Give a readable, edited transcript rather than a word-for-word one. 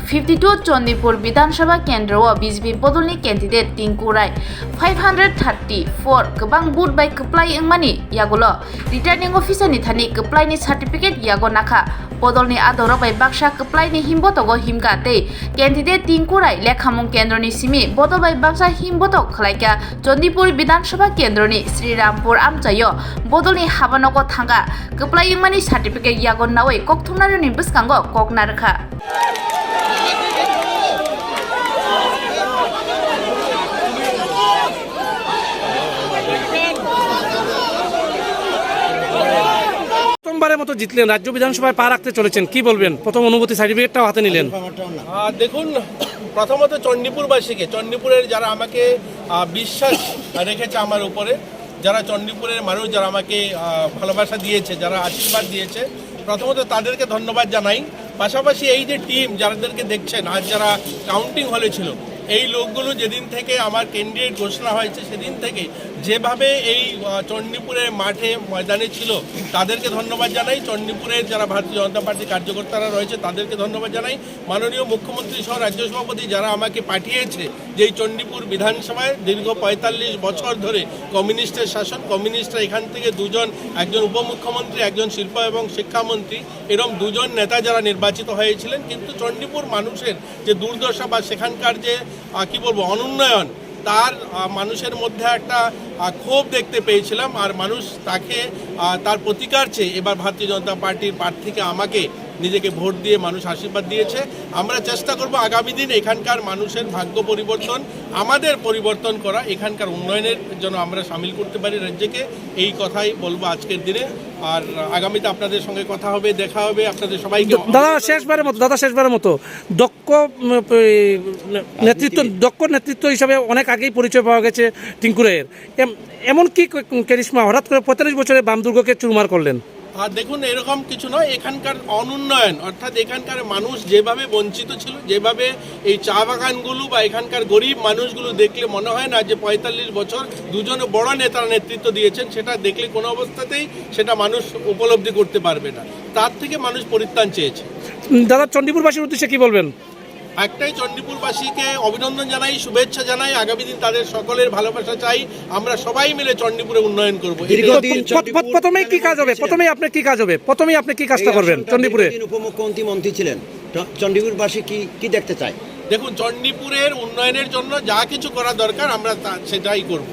52 चंदीपुर विधानसभा केंद्र बीजेपी बदलनी कैंडिडेट टिंकु राय 534 गोबां बुथ बाय कप्लाई इंगमानी यागुलो रिटार्निंग ऑफिसर नि थानी कप्लाई सर्टिफिकेट यागो नाखा बदलनी आदर बाय बाक्सा कप्लाई नि हिमबतगो हिमगाते कैंडिडेट टिंकु राय लेखामुं केंद्र नि सिमी बदल बाय बाक्सा हिमबतक खलाइका चंदीपुर विधानसभा केंद्र नि श्रीरामपुर आमचायो बदलनी हाबानगो थांगा कप्लाई इंगमानी सर्टिफिकेट यागो नावै कक्थुमनारिनि बसकांगो ककनारखा প্রথমবারের মতো জিতলেন, রাজ্য বিধানসভায় পা রাখতে চলেছেন, কি বলবেন? প্রথম অনুভূতি, সার্টিফিকেটটাও হাতে নিলেন। দেখুন, প্রথমত চণ্ডীপুরবাসীকে, চণ্ডীপুরের যারা আমাকে বিশ্বাস রেখেছে আমার উপরে, যারা চণ্ডীপুরের মানুষ যারা আমাকে ভালোবাসা দিয়েছে, যারা আশীর্বাদ দিয়েছে, প্রথমত তাদেরকে ধন্যবাদ জানাই। পাশাপাশি এই যে টিম যাদেরকে দেখছেন, আজ যারা কাউন্টিং হলে ছিল, এই লোকগুলো যেদিন থেকে আমার ক্যান্ডিডেট ঘোষণা হয়েছে সেদিন থেকে যেভাবে এই চণ্ডীপুরের মাঠে ময়দানে ছিল, তাদেরকে ধন্যবাদ জানাই। চণ্ডীপুরের যারা ভারতীয় জনতা পার্টির কার্যকর্তারা রয়েছে তাদেরকে ধন্যবাদ জানাই। মাননীয় মুখ্যমন্ত্রী সহ রাজ্য সভাপতি যারা আমাকে পাঠিয়েছে, যে এই চণ্ডীপুর বিধানসভায় দীর্ঘ ৪৫ বছর ধরে কমিউনিস্টের শাসন, কমিউনিস্টরা এখান থেকে দুজন, একজন উপমুখ্যমন্ত্রী, একজন শিল্প এবং শিক্ষামন্ত্রী, এরকম দুজন নেতা যারা নির্বাচিত হয়েছিলেন, কিন্তু চণ্ডীপুর মানুষের যে দুর্দশা বা সেখানকার যে কি বলবো অনুন্নয়ন, তার মানুষের মধ্যে একটা ক্ষোভ দেখতে পেয়েছিলাম। আর মানুষ তাকে তার প্রতিকার চেয়ে এবার ভারতীয় জনতা পার্টির প্রার্থীকে আমাকে নিজেকে ভোট দিয়ে মানুষ আশীর্বাদ দিয়েছে। আমরা চেষ্টা করব আগামী দিন এখানকার মানুষের ভাগ্য পরিবর্তন, আমাদের পরিবর্তন করা, এখানকার উন্নয়নের জন্য আমরা সামিল করতে পারি রাজ্যকে, এই কথাই বলবো আজকের দিনে। আর আগামীতে আপনাদের সঙ্গে কথা হবে, দেখা হবে, আপনাদের সবাইকে। শেষবারের মতো দক্ষ নেতৃত্ব হিসাবে অনেক আগেই পরিচয় পাওয়া গেছে টিঙ্কু রায়ের। এমন কি ক্যারিশমা, হঠাৎ করে ৪৫ বছরে বাম দুর্গকে চুরমার করলেন? আর দেখুন, এরকম কিছু নয়। এখানকার অনুন্নয়ন, অর্থাৎ এখানকার মানুষ যেভাবে বঞ্চিত ছিল, যেভাবে এই চা বাগানগুলো বা এখানকার গরিব মানুষগুলো দেখলে মনে হয় না যে ৪৫ বছর দুজন বড় নেতারা নেতৃত্ব দিয়েছেন, সেটা দেখলে কোনো অবস্থাতেই সেটা মানুষ উপলব্ধি করতে পারবে না। তার থেকে মানুষ পরিত্রাণ চেয়েছে। দাদা, চণ্ডীপুরবাসীর উদ্দেশ্যে কি বলবেন? একটাই, চণ্ডীপুরবাসীকে অভিনন্দন জানাই, শুভেচ্ছা জানাই। আগামী দিন তাদের সকলের ভালোবাসা চাই। আমরা সবাই মিলে চণ্ডীপুরে উন্নয়ন করবো। প্রথমেই কি কাজ হবে? প্রথমেই আপনি কি কাজটা করবেন চণ্ডীপুরে? উপমুখ্যমন্ত্রী মন্ত্রী ছিলেন, চণ্ডীপুরবাসী কি দেখতে চায়? দেখুন, চণ্ডীপুরের উন্নয়নের জন্য যা কিছু করা দরকার আমরা সেটাই করব।